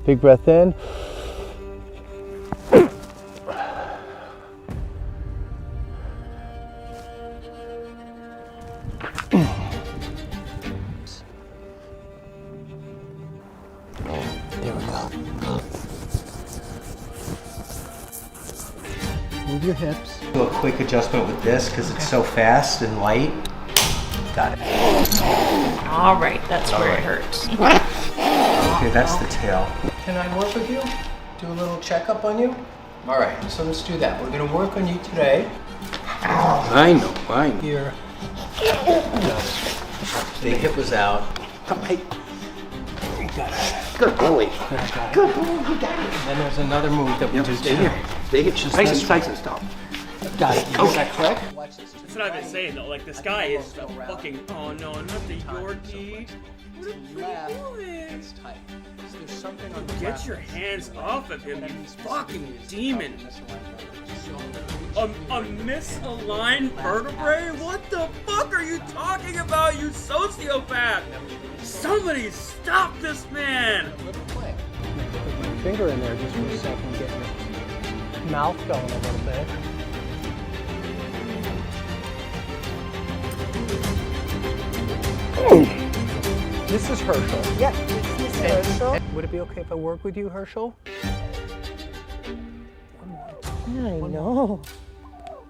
Big breath in. There we go. Move your hips. Do a quick adjustment with this because it's so fast and light. Got it. All right, that's where it hurts. Okay, that's the tail. Can I work with you? Do a little checkup on you? All right, so let's do that. We're gonna work on you today. I know. Here. The hip was out. Come, hey. You got it. Good boy. Good boy, you got it. And then there's another move that we do Stay too. here. Stay here. Just Nice this and tight and stop. Got it. Is that correct? That's what I've been saying though, like this guy is a fucking, oh no, not the Yorkie. What are you doing? It's tight. So there's something on the Get your hands off of him, you fucking demon. A misaligned vertebrae? What the fuck are you talking about, you sociopath? Somebody stop this man! Little quick. Put my finger in there just for a second, get your mouth going a little bit. This is Herschel. Yep, this is Herschel. Would it be okay if I work with you, Herschel? I know.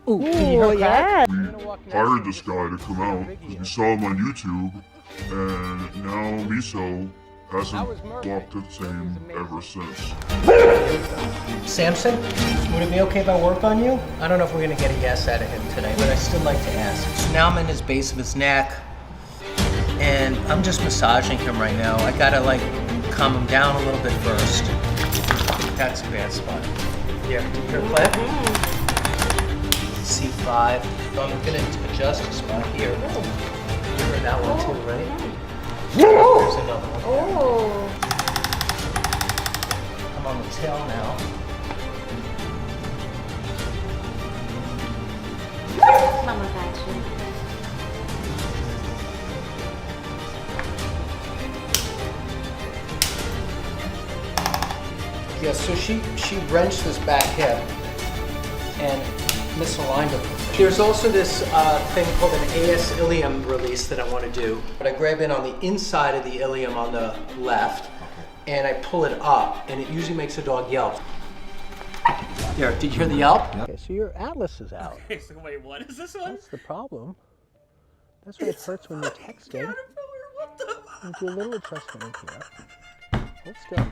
Ooh, can you hear yeah. Hired this guy to come out because we saw him on YouTube, and now Miso hasn't walked the same ever since. Samson, would it be okay if I work on you? I don't know if we're gonna get a yes out of him today, but I still like to ask. So now I'm in his base of his neck, and I'm just massaging him right now. I gotta like calm him down a little bit first. That's a bad spot. Here, clip. C5. So I'm gonna adjust a spot here. You heard that one too, right? There's another one. Oh. I'm on the tail now. Mama got you. Yeah, so she wrenched this back hip and misaligned it. There's also this thing called an AS ilium release that I want to do. But I grab in on the inside of the ilium on the left, and I pull it up, and it usually makes a dog yelp. Here, did you hear the yelp? Okay, so your atlas is out. Okay, so wait, what is this one? That's the problem. That's why it hurts when you're texting. Caterpillar, what the fuck? Do a little adjustment in here. Hold still.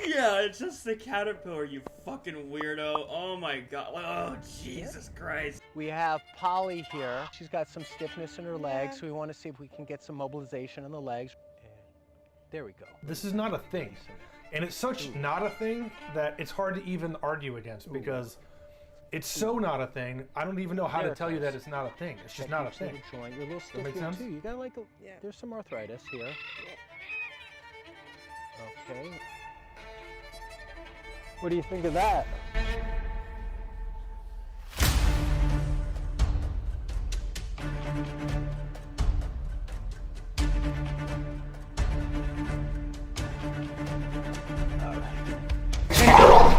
Yeah, it's just the caterpillar, you fucking weirdo. Oh my god. Oh, Jesus Christ. We have Polly here. She's got some stiffness in her legs, so we want to see if we can get some mobilization in the legs. And there we go. This is not a thing. And it's such not a thing that it's hard to even argue against because it's so not a thing. I don't even know how to tell you that it's not a thing. It's just not a thing. Joint. You're a little stiff make here sense? too. You got like there's some arthritis here. Okay. What do you think of that?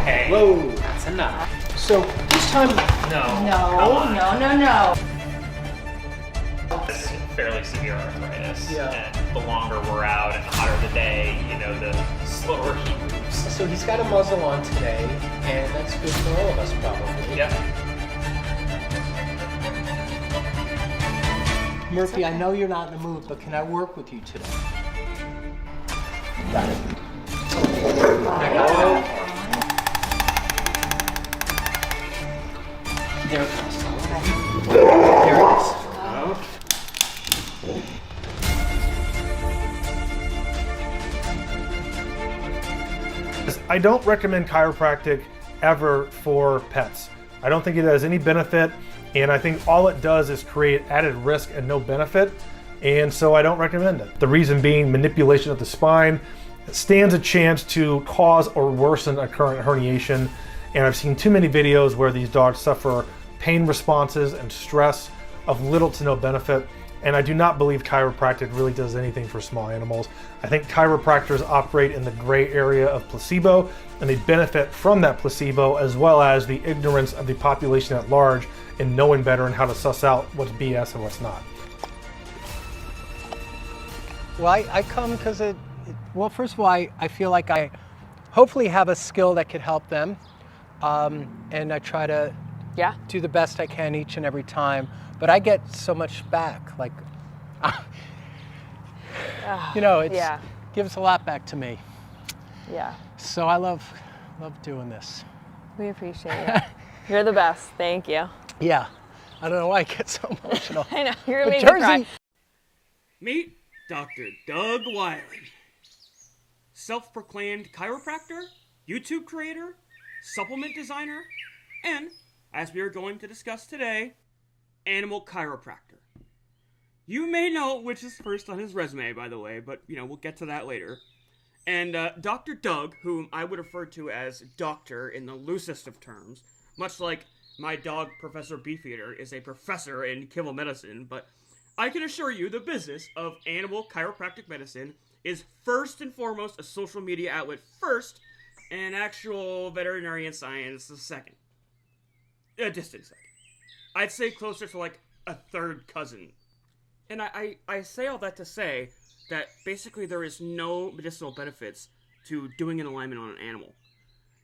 Hey. Whoa. That's enough. So this time, No. No. It's fairly severe arthritis. Yeah. And the longer we're out and the hotter the day, you know, the slower he moves. so he's got a muzzle on today, and that's good for all of us probably. Yeah. Murphy, I know you're not in the mood, but can I work with you today? Got it. There it comes. There it is. I don't recommend chiropractic ever for pets. I don't think it has any benefit, and I think all it does is create added risk and no benefit, and so I don't recommend it. The reason being manipulation of the spine stands a chance to cause or worsen a current herniation, and I've seen too many videos where these dogs suffer pain responses and stress of little to no benefit. And I do not believe chiropractic really does anything for small animals. I think chiropractors operate in the gray area of placebo, and they benefit from that placebo as well as the ignorance of the population at large in knowing better and how to suss out what's BS and what's not. Well, I come because well, first of all, I feel like I hopefully have a skill that could help them. And I try to do the best I can each and every time. But I get so much back. Like, you know, it gives a lot back to me. Yeah. So I love doing this. We appreciate it. You're the best. Thank you. Yeah. I don't know why I get so emotional. I know. You're But making me cry. Jersey, Meet Dr. Doug Wiley. Self-proclaimed chiropractor, YouTube creator, supplement designer, and, as we are going to discuss today, animal chiropractor. You may know which is first on his resume, by the way, but, you know, we'll get to that later. And Dr. Doug, whom I would refer to as doctor in the loosest of terms, much like my dog, Professor Beefeater, is a professor in kibble medicine, but I can assure you the business of animal chiropractic medicine is first and foremost a social media outlet first, and actual veterinarian science the second. A distant second. I'd say closer to like a third cousin. And I say all that to say that basically there is no medicinal benefits to doing an alignment on an animal.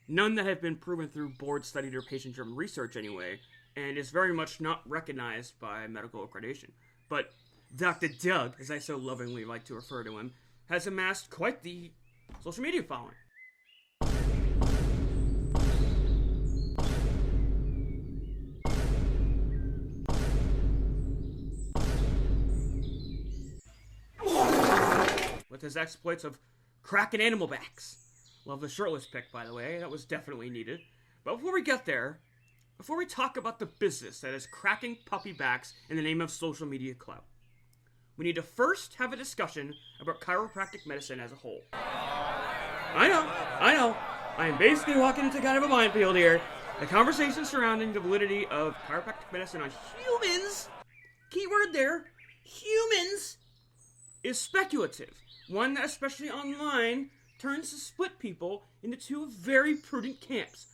None that have been proven through board-studied or patient-driven research anyway, and is very much not recognized by medical accreditation. But Dr. Doug, as I so lovingly like to refer to him, has amassed quite the social media following. With his exploits of cracking animal backs. Love the shirtless pic, by the way. That was definitely needed. But before we get there, before we talk about the business that is cracking puppy backs in the name of social media clout, we need to first have a discussion about chiropractic medicine as a whole. I know. I am basically walking into kind of a minefield here. The conversation surrounding the validity of chiropractic medicine on humans, keyword there, humans, is speculative. One that, especially online, turns to split people into two very prudent camps.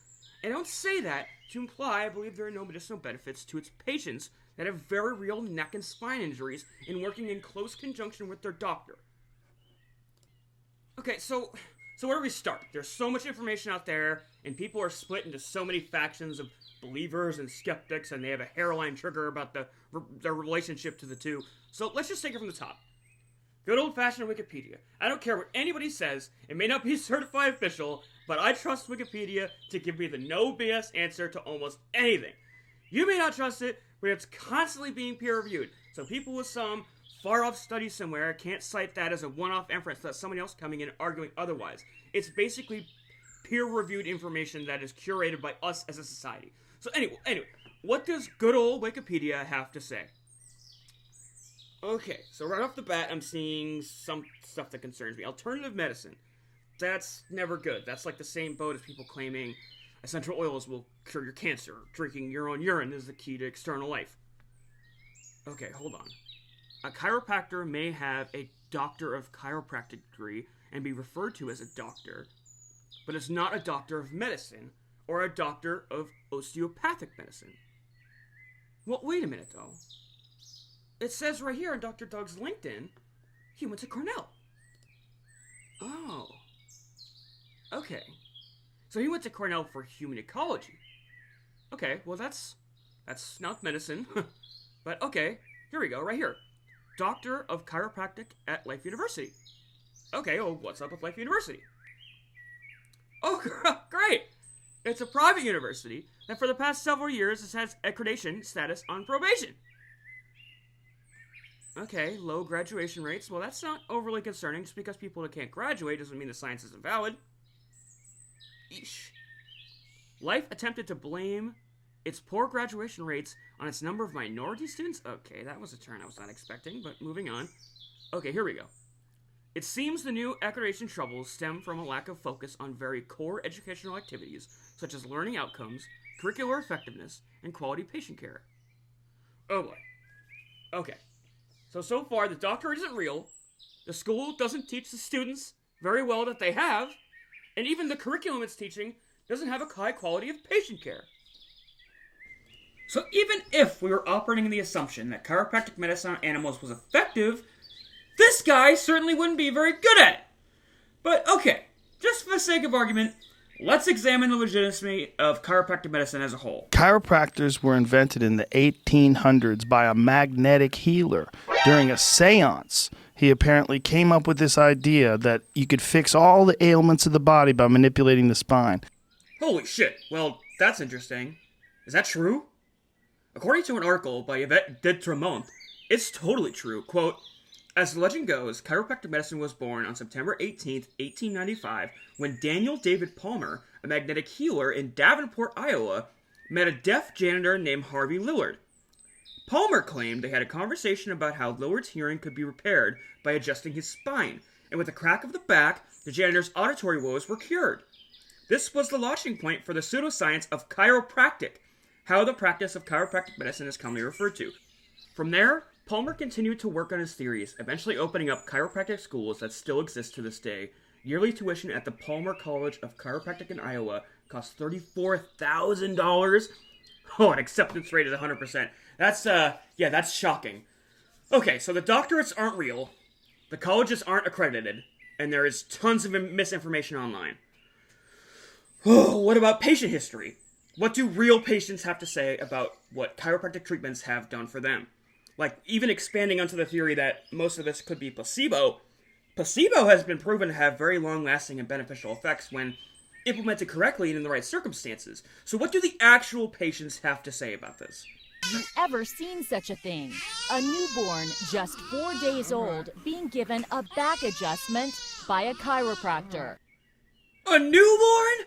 I don't say that to imply I believe there are no medicinal benefits to its patients that have very real neck and spine injuries in working in close conjunction with their doctor. Okay, so where do we start? There's so much information out there, and people are split into so many factions of believers and skeptics, and they have a hairline trigger about their relationship to the two. So let's just take it from the top. Good old-fashioned Wikipedia. I don't care what anybody says. It may not be certified official, but I trust Wikipedia to give me the no BS answer to almost anything. You may not trust it, but it's constantly being peer-reviewed. So people with some far-off study somewhere can't cite that as a one-off inference that someone else coming in arguing otherwise. It's basically peer-reviewed information that is curated by us as a society. So anyway, what does good old Wikipedia have to say? Okay, so right off the bat, I'm seeing some stuff that concerns me. Alternative medicine. That's never good. That's like the same boat as people claiming essential oils will cure your cancer. Drinking your own urine is the key to external life. Okay, hold on. A chiropractor may have a doctor of chiropractic degree and be referred to as a doctor, but is not a doctor of medicine or a doctor of osteopathic medicine. Well, wait a minute, though. It says right here on Dr. Doug's LinkedIn, he went to Cornell. Oh. Okay. So he went to Cornell for human ecology. Okay, well that's not medicine. But okay, here we go, right here. Doctor of Chiropractic at Life University. Okay, well what's up with Life University? Oh, great! It's a private university that for the past several years has had accreditation status on probation. Okay, low graduation rates. Well, that's not overly concerning. Just because people that can't graduate doesn't mean the science isn't valid. Eesh. Life attempted to blame its poor graduation rates on its number of minority students? Okay, that was a turn I was not expecting, but moving on. Okay, here we go. It seems the new accreditation troubles stem from a lack of focus on very core educational activities, such as learning outcomes, curricular effectiveness, and quality patient care. Oh boy. Okay. So far, the doctor isn't real, the school doesn't teach the students very well that they have, and even the curriculum it's teaching doesn't have a high quality of patient care. So even if we were operating in the assumption that chiropractic medicine on animals was effective, this guy certainly wouldn't be very good at it. But okay, just for the sake of argument, let's examine the legitimacy of chiropractic medicine as a whole. Chiropractors were invented in the 1800s by a magnetic healer during a seance. He apparently came up with this idea that you could fix all the ailments of the body by manipulating the spine. Holy shit, well, that's interesting. Is that true? According to an article by Yvette de Tremont, it's totally true. Quote, as the legend goes, chiropractic medicine was born on September 18th, 1895, when Daniel David Palmer, a magnetic healer in Davenport, Iowa, met a deaf janitor named Harvey Lillard. Palmer claimed they had a conversation about how Lillard's hearing could be repaired by adjusting his spine, and with a crack of the back, the janitor's auditory woes were cured. This was the launching point for the pseudoscience of chiropractic, how the practice of chiropractic medicine is commonly referred to. From there, Palmer continued to work on his theories, eventually opening up chiropractic schools that still exist to this day. Yearly tuition at the Palmer College of Chiropractic in Iowa costs $34,000. Oh, an acceptance rate is 100%. That's shocking. Okay, so the doctorates aren't real, the colleges aren't accredited, and there is tons of misinformation online. Oh, what about patient history? What do real patients have to say about what chiropractic treatments have done for them? Like, even expanding onto the theory that most of this could be placebo, placebo has been proven to have very long-lasting and beneficial effects when implemented correctly and in the right circumstances. So what do the actual patients have to say about this? Have you ever seen such a thing? A newborn, just 4 days old, being given a back adjustment by a chiropractor. A newborn?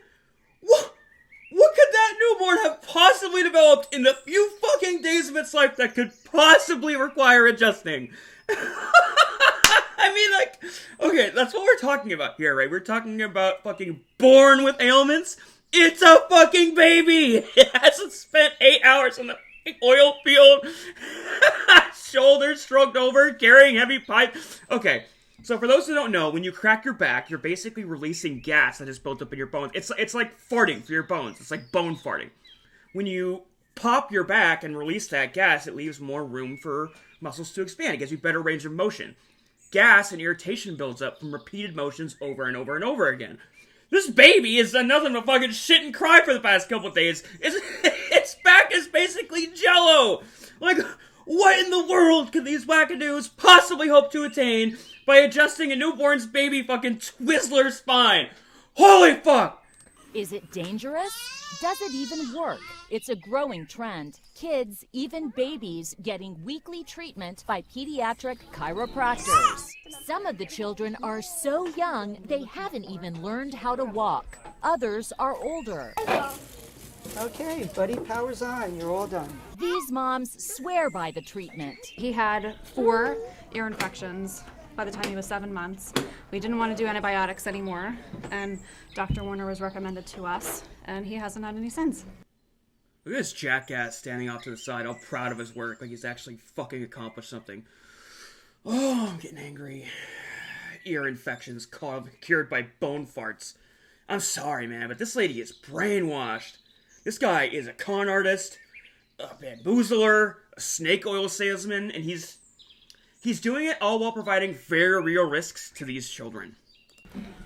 What could that newborn have possibly developed in the few fucking days of its life that could possibly require adjusting? I mean, like, okay, that's what we're talking about here, right? We're talking about fucking born with ailments. It's a fucking baby! It hasn't spent 8 hours in the oil field, shoulders stroked over, carrying heavy pipe. Okay, so for those who don't know, when you crack your back, you're basically releasing gas that is built up in your bones. It's like farting for your bones. It's like bone farting. When you pop your back and release that gas, it leaves more room for muscles to expand. It gives you better range of motion. Gas and irritation builds up from repeated motions over and over and over again. This baby has done nothing but fucking shit and cry for the past couple days. Its back is basically jello. Like, what in the world could these wackadoos possibly hope to attain by adjusting a newborn's baby fucking Twizzler spine? Holy fuck! Is it dangerous? Does it even work? It's a growing trend. Kids, even babies, getting weekly treatment by pediatric chiropractors. Some of the children are so young they haven't even learned how to walk. Others are older. Okay, buddy, power's on. You're all done. These moms swear by the treatment. He had 4 ear infections by the time he was 7 months. We didn't want to do antibiotics anymore, and Dr. Warner was recommended to us, and he hasn't had any since. Look at this jackass standing off to the side, all proud of his work, like he's actually fucking accomplished something. Oh, I'm getting angry. Ear infections cured by bone farts. I'm sorry, man, but this lady is brainwashed. This guy is a con artist, a bamboozler, a snake oil salesman, and he's doing it all while providing very real risks to these children.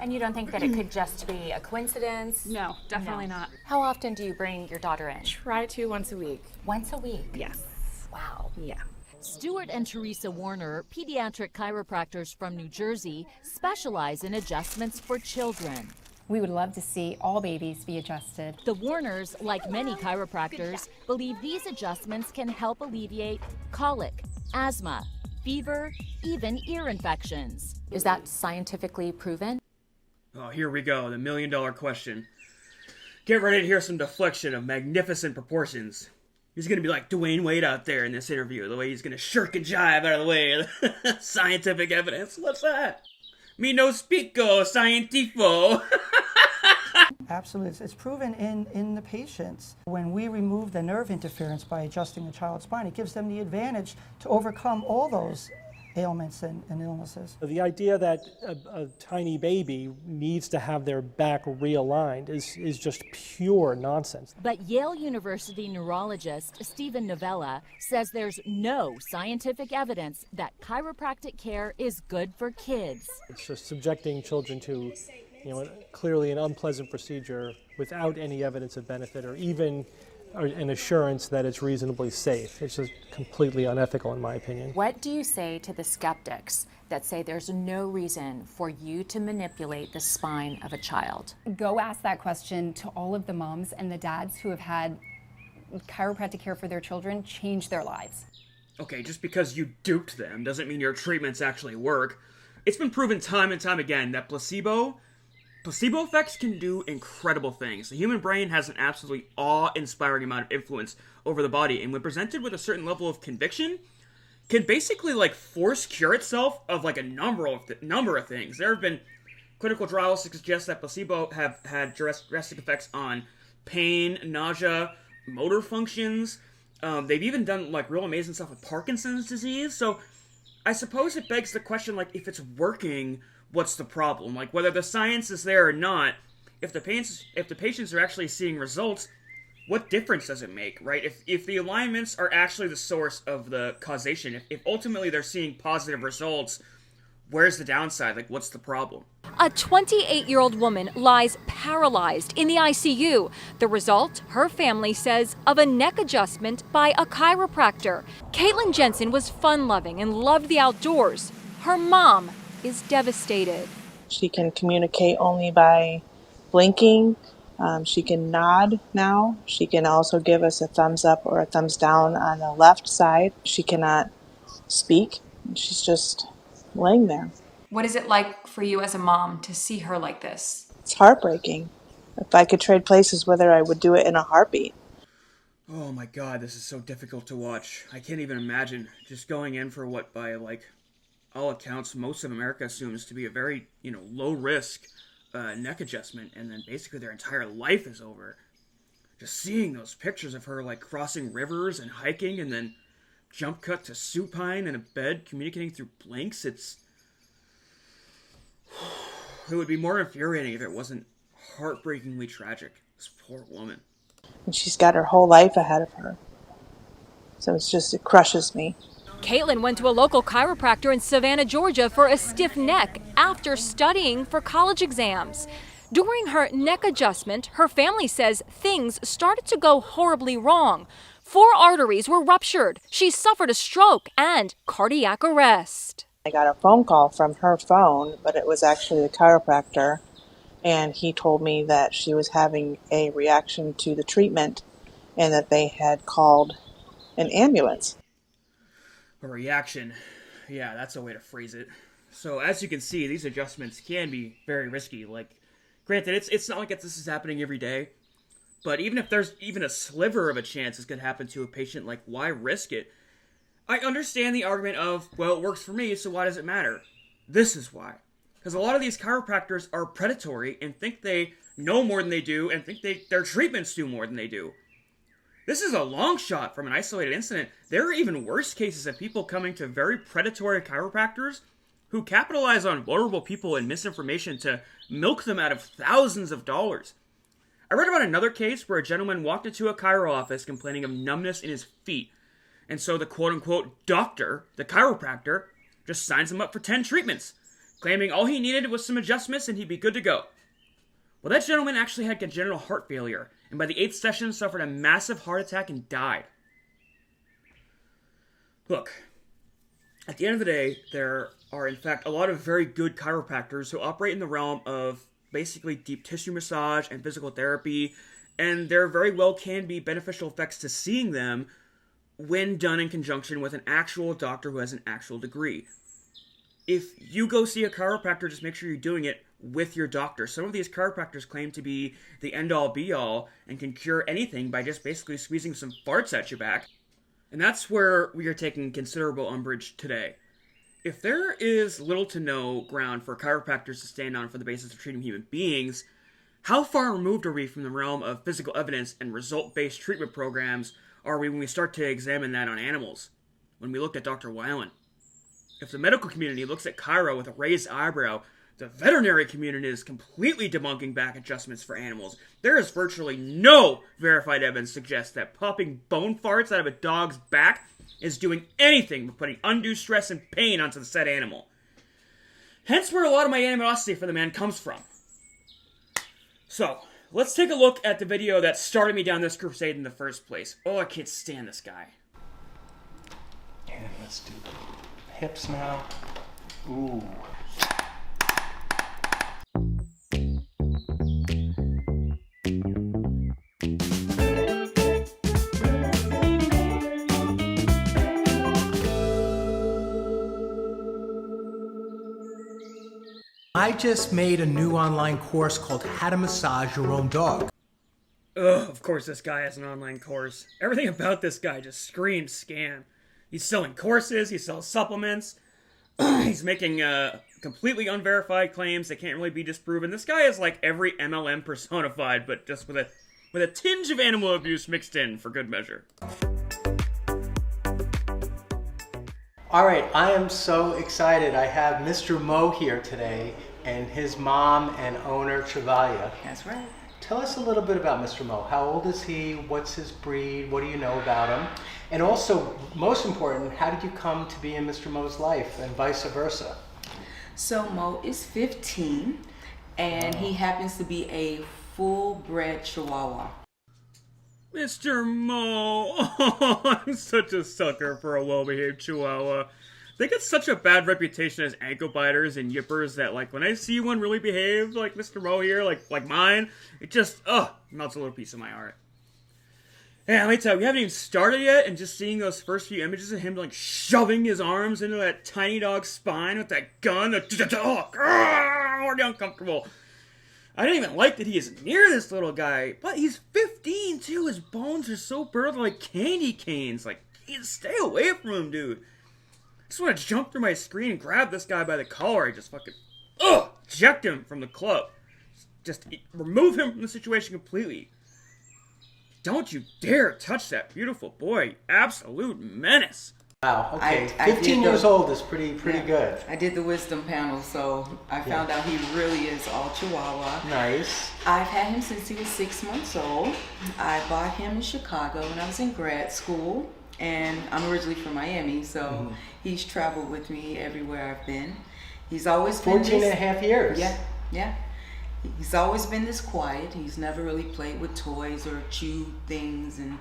And you don't think that it could just be a coincidence? No, definitely not. How often do you bring your daughter in? Try to once a week. Once a week? Yes. Wow. Yeah. Stuart and Teresa Warner, pediatric chiropractors from New Jersey, specialize in adjustments for children. We would love to see all babies be adjusted. The Warners, like many chiropractors, believe these adjustments can help alleviate colic, asthma, fever, even ear infections. Is that scientifically proven? Oh, here we go, the $1 million question. Get ready to hear some deflection of magnificent proportions. He's gonna be like Dwayne Wade out there in this interview, the way he's gonna shirk and jive out of the way. Scientific evidence, what's that? Me no speako scientifico. Absolutely. It's proven in the patients. When we remove the nerve interference by adjusting the child's spine, it gives them the advantage to overcome all those ailments and illnesses. The idea that a tiny baby needs to have their back realigned is just pure nonsense. But Yale University neurologist Stephen Novella says there's no scientific evidence that chiropractic care is good for kids. It's just subjecting children to, clearly an unpleasant procedure without any evidence of benefit or even an assurance that it's reasonably safe. It's just completely unethical in my opinion. What do you say to the skeptics that say there's no reason for you to manipulate the spine of a child? Go ask that question to all of the moms and the dads who have had chiropractic care for their children change their lives. Okay, just because you duped them doesn't mean your treatments actually work. It's been proven time and time again that placebo effects can do incredible things. The human brain has an absolutely awe-inspiring amount of influence over the body, and when presented with a certain level of conviction, can basically force cure itself of a number of things. There have been clinical trials to suggest that placebo have had drastic effects on pain, nausea, motor functions. They've even done real amazing stuff with Parkinson's disease. So I suppose it begs the question, if it's working, what's the problem? Whether the science is there or not, if the patients are actually seeing results, what difference does it make, right? If the alignments are actually the source of the causation, if ultimately they're seeing positive results, where's the downside? What's the problem? A 28-year-old woman lies paralyzed in the ICU. The result, her family says, of a neck adjustment by a chiropractor. Caitlin Jensen was fun-loving and loved the outdoors. Her mom is devastated. She can communicate only by blinking. She can nod now. She can also give us a thumbs up or a thumbs down on the left side. She cannot speak. She's just laying there. What is it like for you as a mom to see her like this? It's heartbreaking. If I could trade places with her, I would do it in a heartbeat. Oh my god, this is so difficult to watch. I can't even imagine just going in for what by all accounts, most of America assumes to be a very, low-risk neck adjustment, and then basically their entire life is over. Just seeing those pictures of her, crossing rivers and hiking, and then jump cut to supine in a bed, communicating through blinks, it would be more infuriating if it wasn't heartbreakingly tragic. This poor woman. And she's got her whole life ahead of her. So it crushes me. Caitlin went to a local chiropractor in Savannah, Georgia for a stiff neck after studying for college exams. During her neck adjustment, her family says things started to go horribly wrong. 4 arteries were ruptured. She suffered a stroke and cardiac arrest. I got a phone call from her phone, but it was actually the chiropractor, and he told me that she was having a reaction to the treatment and that they had called an ambulance. A reaction. Yeah, that's a way to phrase it. So as you can see, these adjustments can be very risky. Granted, it's not like this is happening every day, but even if there's even a sliver of a chance this could happen to a patient, why risk it? I understand the argument of, well, it works for me, so why does it matter? This is why. Because a lot of these chiropractors are predatory and think they know more than they do and think their treatments do more than they do. This is a long shot from an isolated incident. There are even worse cases of people coming to very predatory chiropractors who capitalize on vulnerable people and misinformation to milk them out of thousands of dollars. I read about another case where a gentleman walked into a chiro office complaining of numbness in his feet. And so the quote-unquote doctor, the chiropractor, just signs him up for 10 treatments, claiming all he needed was some adjustments and he'd be good to go. Well, that gentleman actually had congenital heart failure, and by the 8th session suffered a massive heart attack and died. Look, at the end of the day, there are in fact a lot of very good chiropractors who operate in the realm of basically deep tissue massage and physical therapy, and there very well can be beneficial effects to seeing them when done in conjunction with an actual doctor who has an actual degree. If you go see a chiropractor, just make sure you're doing it with your doctor. Some of these chiropractors claim to be the end-all be-all and can cure anything by just basically squeezing some farts at your back. And that's where we are taking considerable umbrage today. If there is little to no ground for chiropractors to stand on for the basis of treating human beings, how far removed are we from the realm of physical evidence and result-based treatment programs are we when we start to examine that on animals? When we looked at Dr. Weiland. If the medical community looks at Cairo with a raised eyebrow, the veterinary community is completely debunking back adjustments for animals. There is virtually no verified evidence to suggest that popping bone farts out of a dog's back is doing anything but putting undue stress and pain onto the said animal. Hence where a lot of my animosity for the man comes from. So, let's take a look at the video that started me down this crusade in the first place. Oh, I can't stand this guy. And let's do hips now. Ooh. I just made a new online course called How to Massage Your Own Dog. Ugh, of course this guy has an online course. Everything about this guy just screams scam. He's selling courses, he sells supplements, he's making completely unverified claims that can't really be disproven. This guy is like every MLM personified, but just with a tinge of animal abuse mixed in for good measure. All right, I am so excited. I have Mr. Mo here today and his mom and owner, Travalia. That's right. Tell us a little bit about Mr. Mo. How old is he? What's his breed? What do you know about him? And also, most important, how did you come to be in Mr. Mo's life and vice versa? So Mo is 15 and he happens to be a full-bred Chihuahua. Mr. Mo, oh, I'm such a sucker for a well-behaved Chihuahua. They get such a bad reputation as ankle biters and yippers that, like, when I see one really behave like Mr. Mo here, like mine, it just, melts a little piece of my heart. Yeah, let me tell you, we haven't even started yet, and just seeing those first few images of him, like, shoving his arms into that tiny dog's spine with that gun, already uncomfortable. I don't even like that he is near this little guy, but he's 15 too. His bones are so burled like candy canes. Like, stay away from him, dude. I just want to jump through my screen and grab this guy by the collar and just fucking, eject him from the club. Just remove him from the situation completely. Don't you dare touch that beautiful boy. Absolute menace. Wow, okay. 15 years old is pretty good. I did the wisdom panel, so I found out he really is all Chihuahua. Nice. I've had him since he was 6 months old. I bought him in Chicago when I was in grad school, and I'm originally from Miami, so he's traveled with me everywhere I've been. He's always been 14 and a half years. Yeah. He's always been this quiet. He's never really played with toys or chewed things, and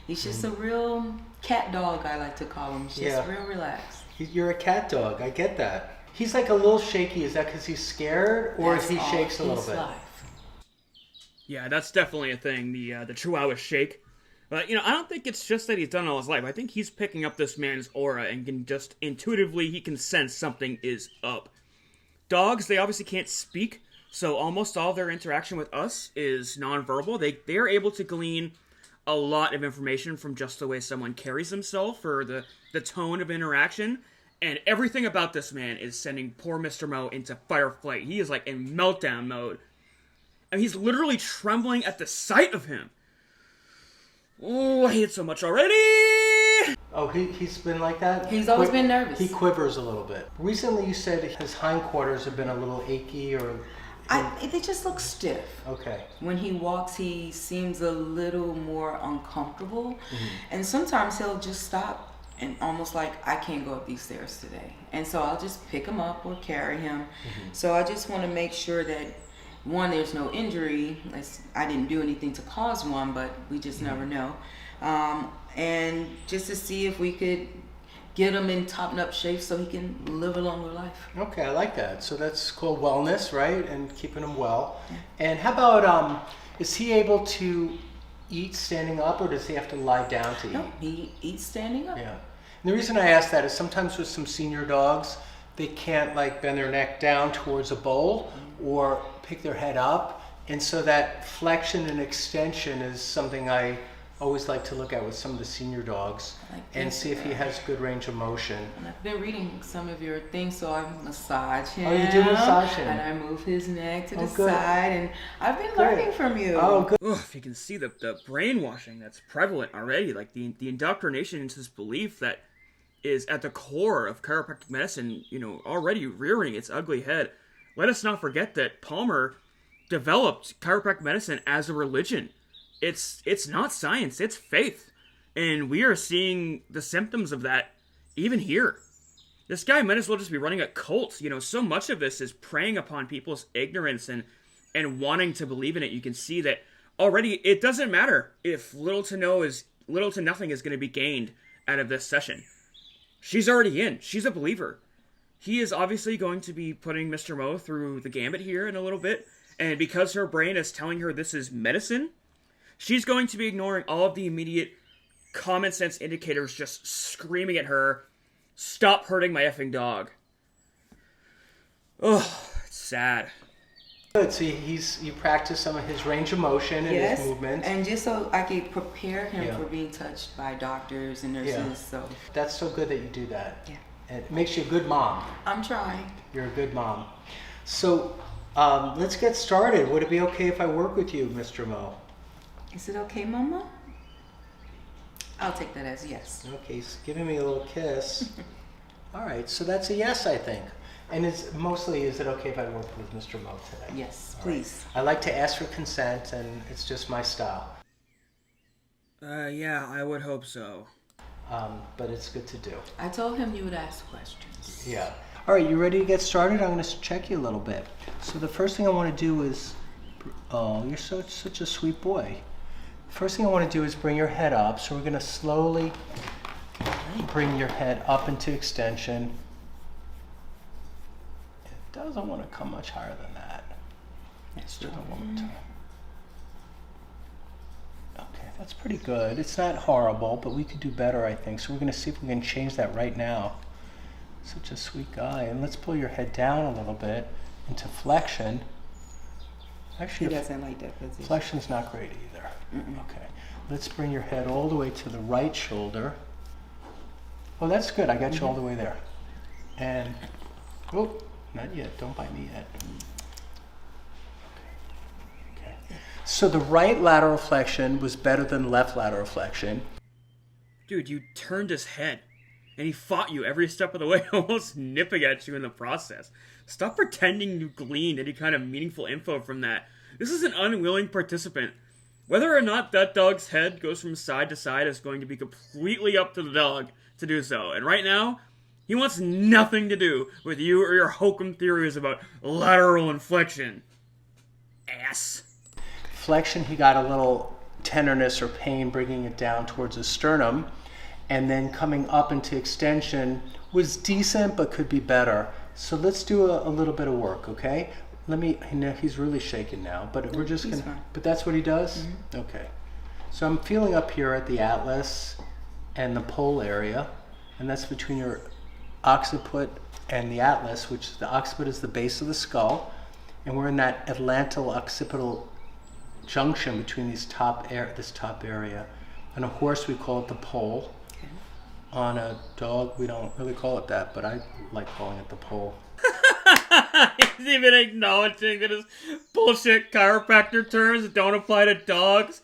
he's just a real cat dog, I like to call him. He's just real relaxed. You're a cat dog, I get that. He's like a little shaky. Is that because he's scared, or That's he all shakes a little his bit? life. Yeah, that's definitely a thing, the Chihuahua shake. But, I don't think it's just that he's done all his life. I think he's picking up this man's aura and can just intuitively, he can sense something is up. Dogs, they obviously can't speak, so almost all their interaction with us is nonverbal. They're able to glean a lot of information from just the way someone carries themselves or the tone of interaction. And everything about this man is sending poor Mr. Mo into fight or flight. He is like in meltdown mode. And he's literally trembling at the sight of him. Oh, I hate it so much already! Oh, he's been like that? He's always been nervous. He quivers a little bit. Recently you said his hindquarters have been a little achy or... They just look stiff. Okay. When he walks, he seems a little more uncomfortable. And sometimes he'll just stop and almost like, I can't go up these stairs today. And so I'll just pick him up or carry him. So I just want to make sure that, one, there's no injury. I didn't do anything to cause one, but we just never know. And just to see if we could get him in top-notch shape so he can live a longer life. Okay, I like that. So that's called wellness, right? And keeping him well. And how about, is he able to eat standing up, or does he have to lie down to eat? No, he eats standing up. Yeah. And the reason I ask that is sometimes with some senior dogs, they can't like bend their neck down towards a bowl or pick their head up. And so that flexion and extension is something I always like to look at with some of the senior dogs and see if he has good range of motion. And I've been reading some of your things, so I massage him. Oh, you do massage him? And I move his neck to the good. side, and I've been learning from you. Oh, good. Ugh, if you can see the brainwashing that's prevalent already, like the indoctrination into this belief that is at the core of chiropractic medicine, already rearing its ugly head. Let us not forget that Palmer developed chiropractic medicine as a religion. It's not science, it's faith. And we are seeing the symptoms of that even here. This guy might as well just be running a cult. So much of this is preying upon people's ignorance and wanting to believe in it. You can see that already it doesn't matter if little to nothing is going to be gained out of this session. She's already in. She's a believer. He is obviously going to be putting Mr. Mo through the gambit here in a little bit. And because her brain is telling her this is medicine, she's going to be ignoring all of the immediate common sense indicators just screaming at her, "Stop hurting my effing dog." Oh, it's sad. Good. So you practice some of his range of motion and his movements. And just so I could prepare him Yeah. for being touched by doctors and nurses. Yeah. So That's so good that you do that. Yeah. And it makes you a good mom. I'm trying. You're a good mom. So let's get started. Would it be okay if I work with you, Mr. Mo? Is it okay, Mama? I'll take that as yes. Okay, he's giving me a little kiss. All right, so that's a yes, I think. And is it okay if I work with Mr. Mo today? Yes, All right. please. I like to ask for consent, and it's just my style. Yeah, I would hope so. But it's good to do. I told him you would ask questions. Yeah. All right, you ready to get started? I'm going to check you a little bit. So the first thing I want to do is, you're such a sweet boy. First thing I want to do is bring your head up. So we're going to slowly bring your head up into extension. It doesn't want to come much higher than that. Let's do it one more time. Okay, that's pretty good. It's not horrible, but we could do better, I think. So we're going to see if we can change that right now. Such a sweet guy. And let's pull your head down a little bit into flexion. Actually, He doesn't like that position. flexion's not great either. Okay. Let's bring your head all the way to the right shoulder. Oh, that's good. I got you all the way there. And, oh, not yet. Don't bite me yet. Okay. So the right lateral flexion was better than left lateral flexion. Dude, you turned his head, and he fought you every step of the way, almost nipping at you in the process. Stop pretending you gleaned any kind of meaningful info from that. This is an unwilling participant. Whether or not that dog's head goes from side to side is going to be completely up to the dog to do so. And right now, he wants nothing to do with you or your hokum theories about lateral inflection. Ass. Flexion, he got a little tenderness or pain bringing it down towards his sternum. And then coming up into extension was decent, but could be better. So let's do a little bit of work, okay? He's really shaking now, but we're just gonna, fine. but that's what he does? Okay. So I'm feeling up here at the atlas and the pole area, and that's between your occiput and the atlas, which the occiput is the base of the skull, and we're in that atlantal occipital junction between this top area. On a horse, we call it the pole. Okay. On a dog, we don't really call it that, but I like calling it the pole. He's even acknowledging that his bullshit chiropractor terms don't apply to dogs.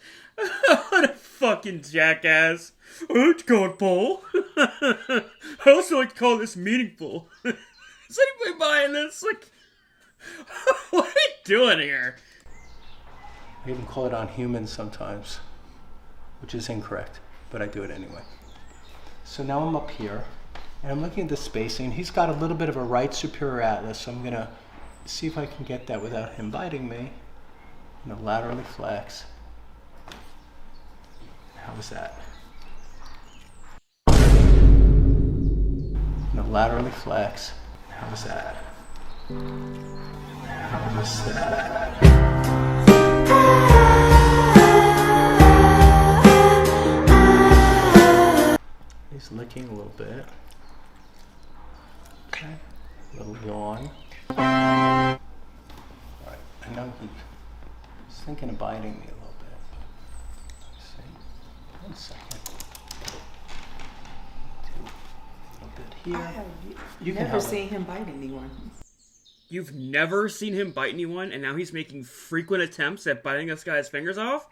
What a fucking jackass. I like to call it pole. I also like to call this meaningful. Is anybody buying this? Like, what are you doing here? I even call it on humans sometimes, which is incorrect, but I do it anyway. So now I'm up here, and I'm looking at the spacing. He's got a little bit of a right superior atlas, so I'm gonna see if I can get that without him biting me. I'm gonna laterally flex. How was that? I'm gonna laterally flex. How was that? How was that? He's licking a little bit. Okay. A little yawn. Alright, I know he's thinking of biting me a little bit. Let's see. 1 second. A little bit here. I have You can never help seen him bite anyone. You've never seen him bite anyone, and now he's making frequent attempts at biting this guy's fingers off?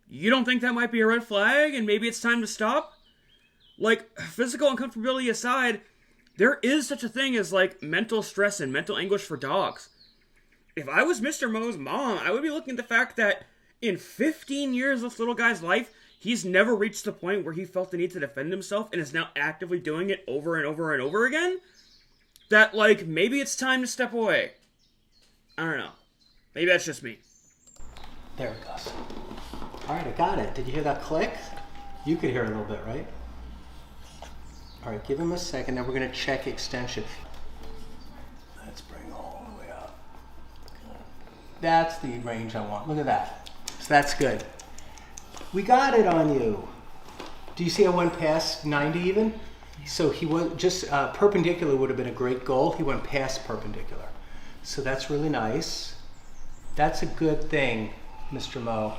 You don't think that might be a red flag, and maybe it's time to stop? Like, physical uncomfortability aside, there is such a thing as, like, mental stress and mental anguish for dogs. If I was Mr. Mo's mom, I would be looking at the fact that in 15 years of this little guy's life, he's never reached the point where he felt the need to defend himself and is now actively doing it over and over and over again. That, like, maybe it's time to step away. I don't know. Maybe that's just me. There it goes. All right, I got it. Did you hear that click? You could hear it a little bit, right? All right, give him a second. Then we're going to check extension. Let's bring all the way up. That's the range I want. Look at that. So that's good. We got it on you. Do you see I went past 90 even? So he was just perpendicular would have been a great goal. He went past perpendicular. So that's really nice. That's a good thing, Mr. Mo.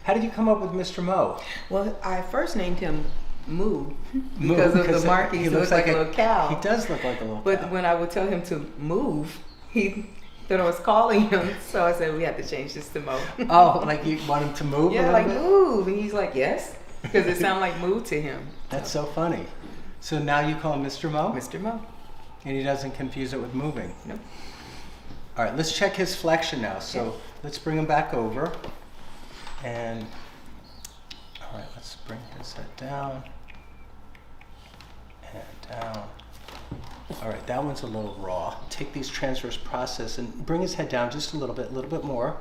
How did you come up with Mr. Mo? Well, I first named him Moo because of the markings. He looks like a little cow. He does look like a little cow. But when I would tell him to move, he thought I was calling him. So I said, we have to change this to Mo. Oh, like you want him to move? Yeah, like move. And he's like, yes. Because it sounded like move to him. That's so funny. So now you call him Mr. Mo? Mr. Mo. And he doesn't confuse it with moving? Nope. All right, let's check his flexion now. So let's bring him back over. And, all right, let's bring his head down. And down. All right, that one's a little raw. Take these transverse process and bring his head down just a little bit more.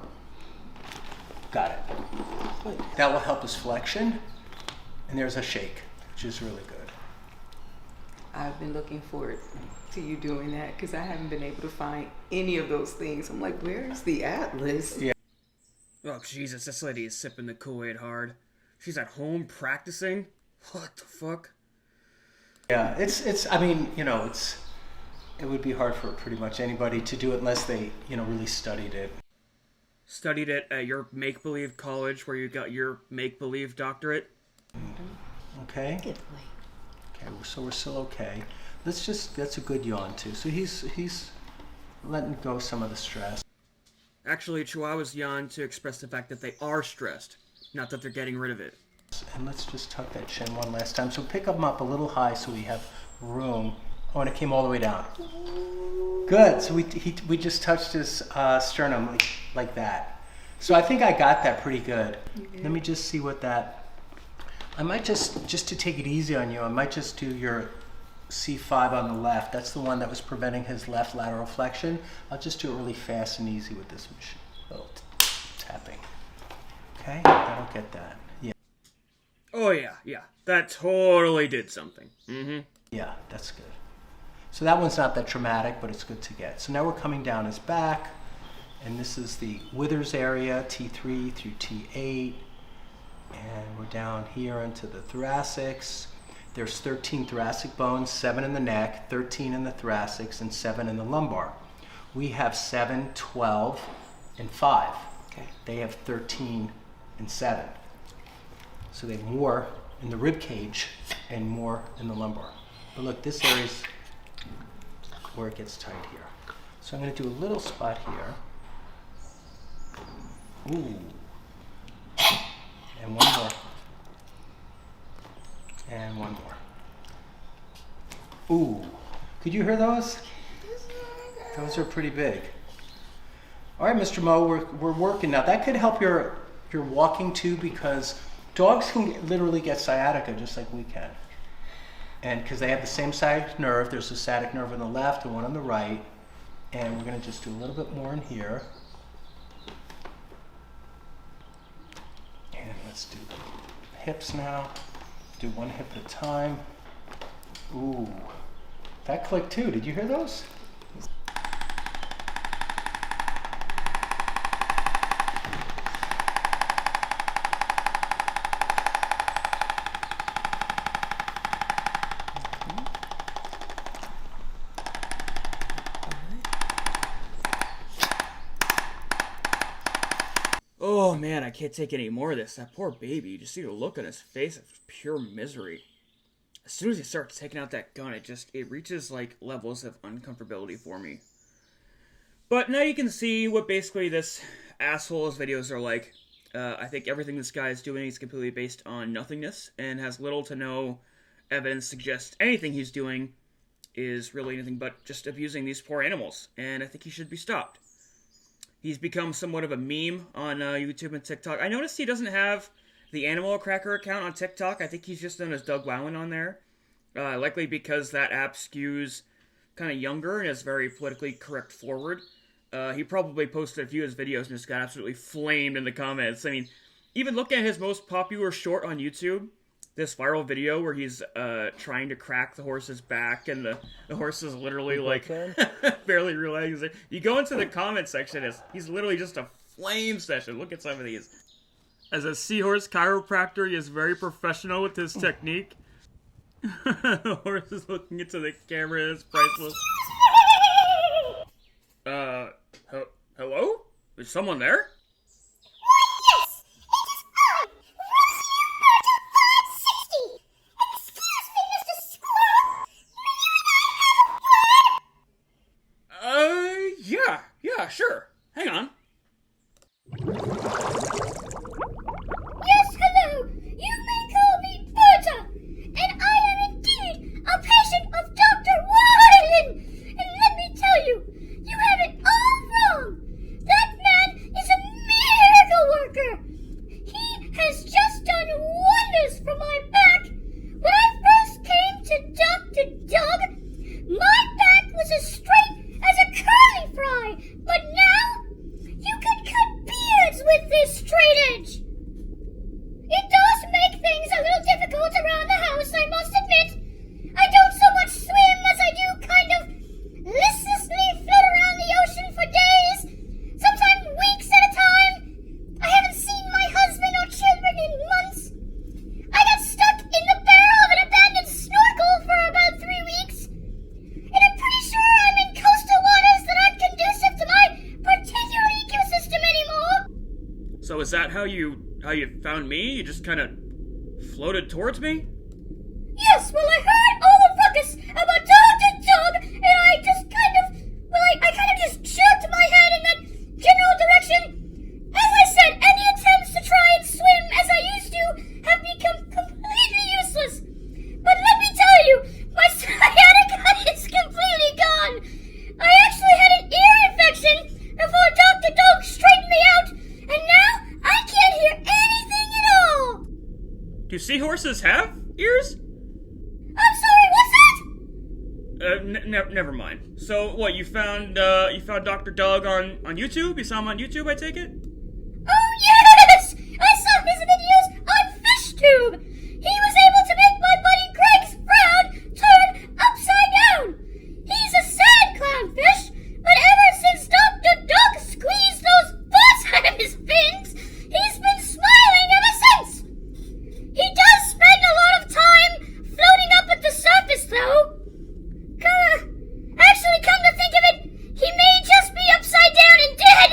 Got it. Good. That will help his flexion. And there's a shake, which is really good. I've been looking forward to you doing that because I haven't been able to find any of those things. I'm like, where's the atlas? Yeah. Oh, Jesus, this lady is sipping the Kool-Aid hard. She's at home practicing? What the fuck? Yeah, I mean, you know, it would be hard for pretty much anybody to do it unless they, you know, really studied it. Studied it at your make-believe college where you got your make-believe doctorate? Okay. Okay, so we're still okay. That's a good yawn too. So he's letting go some of the stress. Actually, Chihuahuas yawn to express the fact that they are stressed, not that they're getting rid of it. And let's just tuck that chin one last time. So pick them up a little high so we have room. Oh, and it came all the way down. Good. So we just touched his sternum like that. So I think I got that pretty good. Let me just see what that. I might just to take it easy on you, I might just do your C5 on the left. That's the one that was preventing his left lateral flexion. I'll just do it really fast and easy with this machine. Little tapping. Okay, that'll get that. Yeah. Oh yeah. That totally did something. Mm-hmm. Yeah, that's good. So that one's not that traumatic, but it's good to get. So now we're coming down his back, and this is the withers area, T3 through T8. And we're down here into the thoracics. There's 13 thoracic bones, 7 in the neck, 13 in the thoracics, and 7 in the lumbar. We have 7, 12, and 5. Okay. They have 13 and 7. So they have more in the rib cage and more in the lumbar. But look, this area is where it gets tight here. So I'm going to do a little spot here. Ooh. And one more. And one more. Ooh. Could you hear those? Those are pretty big. All right, Mr. Mo, we're working now. That could help your walking too, because dogs can literally get sciatica just like we can. And because they have the same sciatic nerve, there's a sciatic nerve on the left and one on the right. And we're going to just do a little bit more in here. And let's do the hips now. Do one hip at a time. Ooh, that clicked too. Did you hear those? Oh man, I can't take any more of this. That poor baby, you just see the look on his face of pure misery. As soon as he starts taking out that gun, it reaches like levels of uncomfortability for me. But now you can see what basically this asshole's videos are like. I think everything this guy is doing is completely based on nothingness and has little to no evidence suggests anything he's doing is really anything but just abusing these poor animals, and I think he should be stopped. He's become somewhat of a meme on YouTube and TikTok. I noticed he doesn't have the Animal Cracker account on TikTok. I think he's just known as Doug Wowen on there. Likely because that app skews kind of younger and is very politically correct forward. He probably posted a few of his videos and just got absolutely flamed in the comments. I mean, even look at his most popular short on YouTube, this viral video where he's trying to crack the horse's back, and the horse is literally like barely realizing it. You go into the comment section, he's literally just a flame session. Look at some of these. As a seahorse chiropractor, he is very professional with his technique. The horse is looking into the camera. It's priceless. Hello? Is someone there? Yes, it is I, Rescue Murder 560. Excuse me, Mr. Squirrel. May I have a word? Yeah, sure. Hang on. Yes, hello. You may call me Berta, and I am indeed a patient of Dr. Wyland. And let me tell you, you have it all wrong. That man is a miracle worker. He has just done wonders for my back. When I first came to Dr. Doug, my back was as straight as a curly fry. But now, you can cut beards with this straight edge. It does make things a little difficult around the house, I must admit. I don't so much swim as I do kind of listlessly float around the ocean for days, sometimes weeks at a time. I haven't seen my husband or children in months. I got stuck in the barrel of an abandoned snorkel for about 3 weeks. And I'm pretty sure I'm in coastal waters that aren't conducive to my particular ecosystem anymore. So is that how you found me? You just kind of floated towards me? Yes, well, I heard all the ruckus about Dr. Doug, and I just kind of just jerked my head in that general direction. As I said, any attempts to try and swim as I used to have become completely useless. But let me tell you, my sciatica is completely gone. I actually had an ear infection before Dr. Doug straightened me out, and now I can't hear anything at all. Do seahorses have ears? I'm sorry, what's that? Never mind. So, what, you found Dr. Doug on YouTube? You saw him on YouTube, I take it? Oh yes! I saw his videos on FishTube! He was able to make my buddy Greg's frown turn upside down! He's a sad clownfish, but ever since Dr. Doug squeezed those butts out of his fins, he's been smiling ever since! He does spend a lot of time floating up at the surface, though. Come to think of it, he may just be upside down and dead.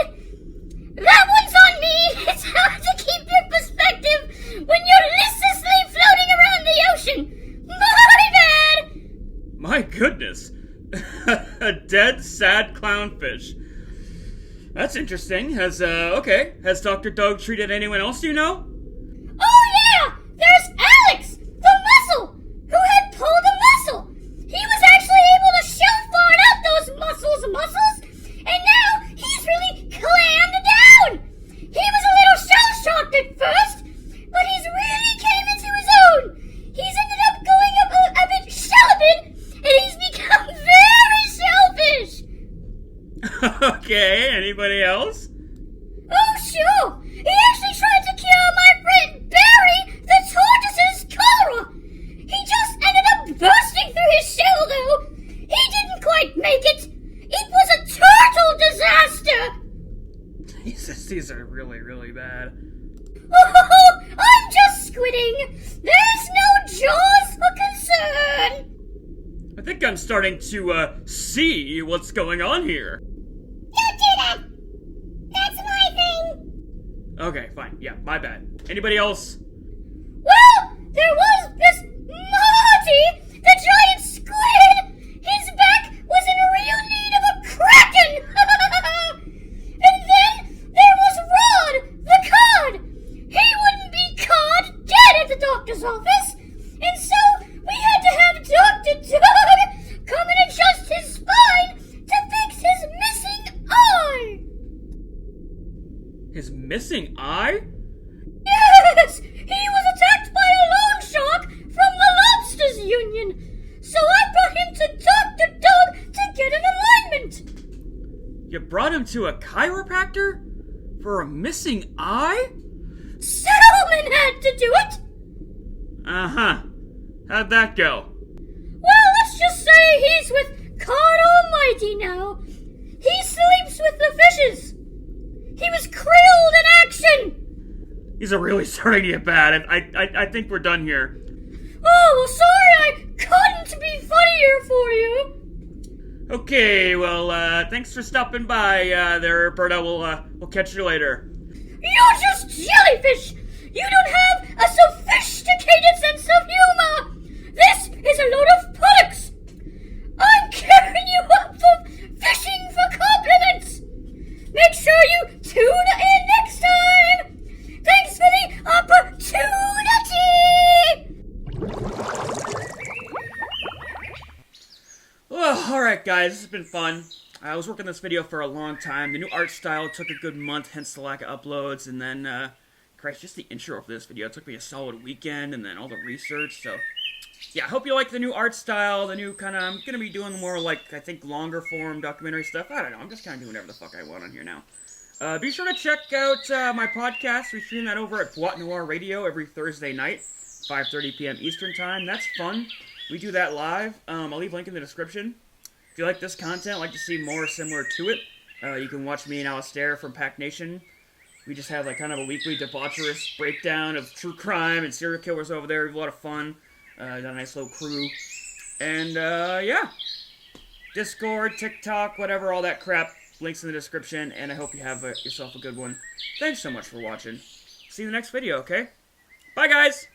That one's on me. It's hard to keep your perspective when you're listlessly floating around the ocean. My bad. My goodness. A dead, sad clownfish. That's interesting. Has Dr. Doug treated anyone else you know? Oh yeah! There's Alex, the mussel, who had pulled a muscle. He was actually able to shell fart out those muscles, and now he's really clammed down. He was a little shell-shocked at first, but he's really came into his own. He's ended up going a bit celibate, and he's become very selfish. Okay, anybody else? Oh, sure! He actually tried to cure my friend Barry the tortoise's cholera! He just ended up bursting through his shell, though! He didn't quite make it! It was a turtle disaster! These are really, really bad. Oh, I'm just squidding! There's no jaws for concern! I think I'm starting to, see what's going on here. Don't do that! That's my thing! Okay, fine. Yeah, my bad. Anybody else? Well, there was this Marty, the giant squid! His back was in real need of a kraken! And then there was Rod, the cod! He wouldn't be caught dead at the doctor's office! And so we had missing eye? Yes! He was attacked by a loan shark from the Lobsters Union. So I brought him to Dr. Doug to get an alignment. You brought him to a chiropractor? For a missing eye? Salmon had to do it. Uh-huh. How'd that go? Well, let's just say he's with God Almighty now. He sleeps with the fishes. He was krilled in action. These are really starting to get bad. I think we're done here. Oh, well, sorry I couldn't be funnier for you. Okay, well, thanks for stopping by there, Berta. We'll catch you later. You're just jellyfish. You don't have a sophisticated sense of humor. This is a load of products. I'm carrying you up for fishing for compliments. Make sure you tune in next time. Thanks for the opportunity. Oh, alright guys, this has been fun. I was working this video for a long time. The new art style took a good month, hence the lack of uploads, and then, Christ, just the intro for this video. It took me a solid weekend, and then all the research, so... Yeah, I hope you like the new art style, the new kind of... I'm gonna be doing more, like, I think, longer form documentary stuff. I don't know, I'm just kind of doing whatever the fuck I want on here now. Be sure to check out my podcast. We stream that over at Boîte Noire Radio every Thursday night, 5:30 p.m. Eastern Time. That's fun. We do that live. I'll leave a link in the description. If you like this content, like to see more similar to it, you can watch me and Alistair from Pack Nation. We just have like kind of a weekly debaucherous breakdown of true crime and serial killers over there. We have a lot of fun. Got a nice little crew. And, yeah. Discord, TikTok, whatever, all that crap. Links in the description. And I hope you have yourself a good one. Thanks so much for watching. See you in the next video, okay? Bye, guys!